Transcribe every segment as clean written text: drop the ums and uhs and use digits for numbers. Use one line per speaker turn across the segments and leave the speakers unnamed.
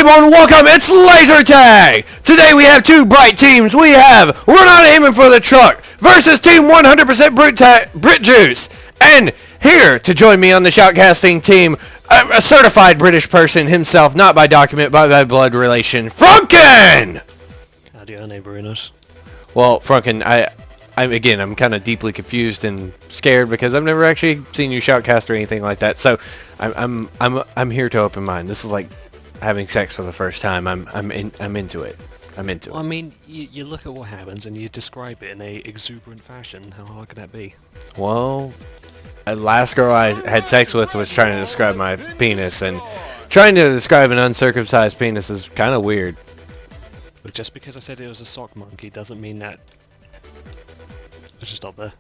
people, and welcome. It's Laser Tag. Today we have two bright teams. We have We're Not Aiming for the Truck versus Team 100% Brit Juice. And here to join me on the shoutcasting team, a certified British person himself, not by document, but by blood relation, Frunken.
How do you know, Brunos?
Well, Frunken, I'm kind of deeply confused and scared because I've never actually seen you shoutcast or anything like that. So I'm here to open mind. This is like having sex for the first time. I'm into it.
I mean, you look at what happens and you describe it in a exuberant fashion. How hard could that be?
Well, the last girl I had sex with was trying to describe my penis, and trying to describe an uncircumcised penis is kind of weird.
But just because I said it was a sock monkey doesn't mean that. Let's just stop there.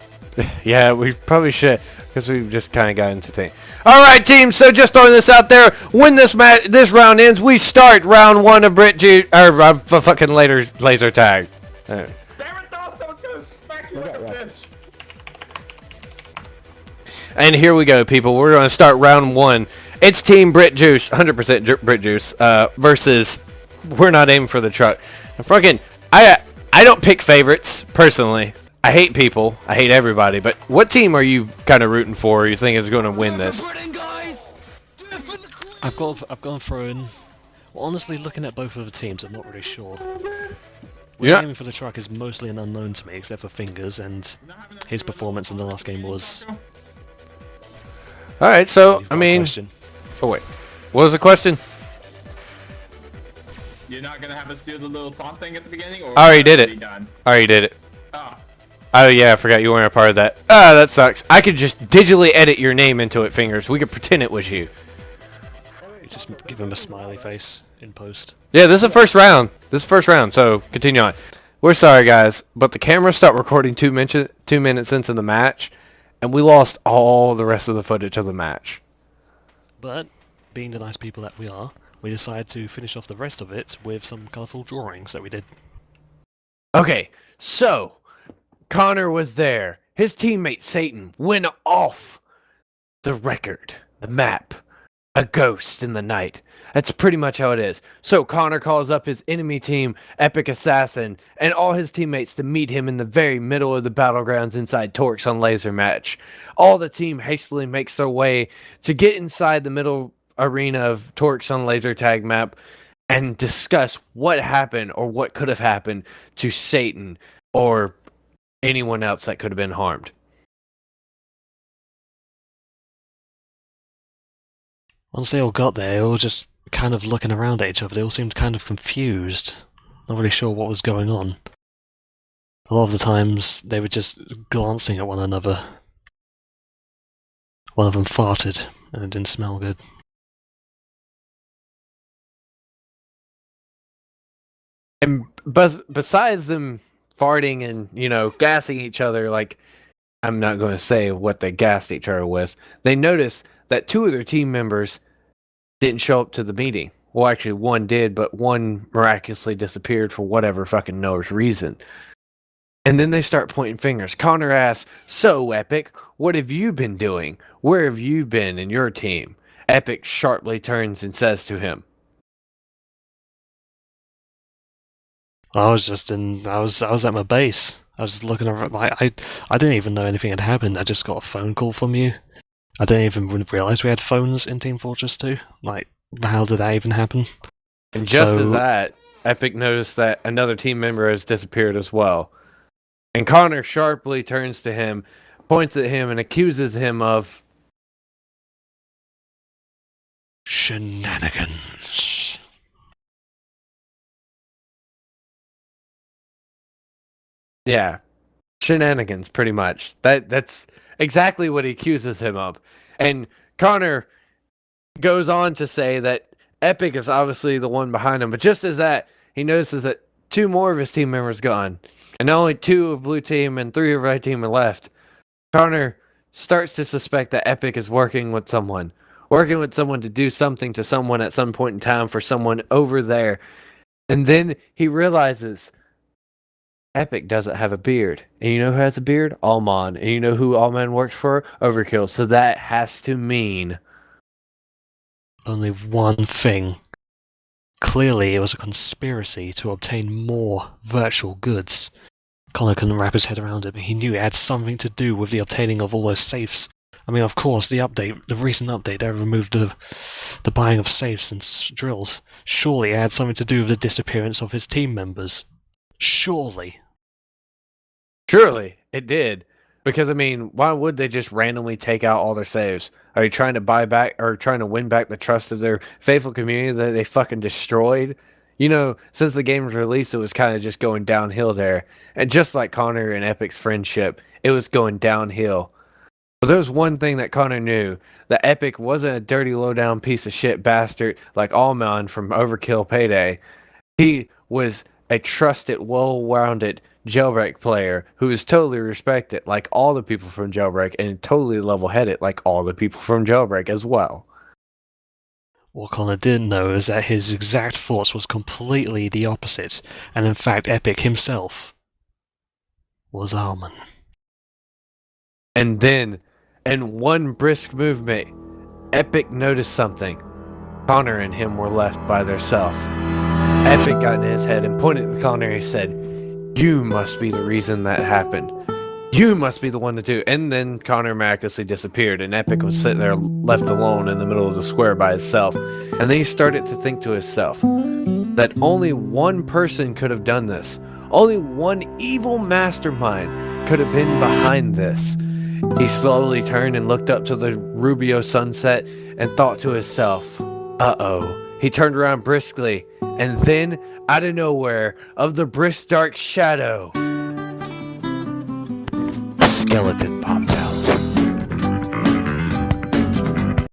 Yeah, we probably should, because we just kind of got entertained. All right, team. So just throwing this out there. When this round ends, we start round one of Brit Juice or fucking laser tag. And here we go, people. We're going to start round one. It's Team Brit Juice, 100% Brit Juice, versus We're Not Aiming for the Truck. And fucking, I don't pick favorites personally. I hate people. I hate everybody. But what team are you kind of rooting for? You think is going to win this?
I've gone through and well, honestly, looking at both of the teams, I'm not really sure. We're Aiming for the Truck is mostly an unknown to me, except for Fingers, and his performance in the last game was.
All right, so I mean, oh wait, what was the question?
You're not gonna have us do the little taunt thing at the beginning, or
I already did it. I already did it. Oh yeah, I forgot you weren't a part of that. Ah, that sucks. I could just digitally edit your name into it, Fingers. We could pretend it was you.
You just give him a smiley face in post.
Yeah, this is the first round. So continue on. We're sorry, guys, but the camera stopped recording 2 minutes into the match, and we lost all the rest of the footage of the match.
But being the nice people that we are, we decided to finish off the rest of it with some colourful drawings that we did.
Okay, so Connor was there. His teammate Satan went off the record, the map, a ghost in the night. That's pretty much how it is. So Connor calls up his enemy team, Epic Assassin, and all his teammates to meet him in the very middle of the battlegrounds inside Torx on Laser Match. All the team hastily makes their way to get inside the middle arena of Torx on Laser Tag map and discuss what happened or what could have happened to Satan or anyone else that could have been harmed.
Once they all got there, they were all just kind of looking around at each other. They all seemed kind of confused, not really sure what was going on. A lot of the times, they were just glancing at one another. One of them farted, and it didn't smell good.
And besides them farting and, gassing each other, like, I'm not going to say what they gassed each other with, they noticed that two of their team members didn't show up to the meeting. Well, actually, one did, but one miraculously disappeared for whatever fucking knows reason. And then they start pointing fingers. Connor asks, "So, Epic, what have you been doing? Where have you been in your team?" Epic sharply turns and says to him,
I was at my base. I was looking over, like, I didn't even know anything had happened. I just got a phone call from you. I didn't even realise we had phones in Team Fortress 2. Like, how did that even happen?
And just as that, Epic noticed that another team member has disappeared as well. And Connor sharply turns to him, points at him, and accuses him of
shenanigans.
Yeah, shenanigans, pretty much. That's exactly what he accuses him of. And Connor goes on to say that Epic is obviously the one behind him, but just as that, he notices that two more of his team members gone, and only two of blue team and three of red team are left. Connor starts to suspect that Epic is working with someone to do something to someone at some point in time for someone over there. And then he realizes Epic doesn't have a beard. And you know who has a beard? Allman. And you know who Allman works for? Overkill. So that has to mean
only one thing Clearly, it was a conspiracy to obtain more virtual goods. Connor couldn't wrap his head around it, but he knew it had something to do with the obtaining of all those safes. I mean, of course, the recent update that removed the buying of safes and drills. Surely it had something to do with the disappearance of his team members. Surely.
Surely it did. Because, I mean, why would they just randomly take out all their saves? Are you trying to buy back or trying to win back the trust of their faithful community that they fucking destroyed? You know, since the game was released, it was kind of just going downhill there. And just like Connor and Epic's friendship, it was going downhill. But there was one thing that Connor knew, that Epic wasn't a dirty, low-down piece of shit bastard like Allman from Overkill Payday. He was a trusted, well-rounded Jailbreak player who is totally respected like all the people from Jailbreak and totally level-headed like all the people from Jailbreak as well.
What Connor didn't know is that his exact thoughts was completely the opposite, and in fact Epic himself was Alman.
And then, in one brisk movement, Epic noticed something. Connor and him were left by themselves. Epic got in his head and pointed at Connor and said, "You must be the reason that happened. You must be the one to do it." And then Connor miraculously disappeared, and Epic was sitting there left alone in the middle of the square by himself. And then he started to think to himself that only one person could have done this. Only one evil mastermind could have been behind this. He slowly turned and looked up to the Rubio sunset and thought to himself, uh-oh. He turned around briskly, and then, out of nowhere, of the brisk dark shadow, a skeleton popped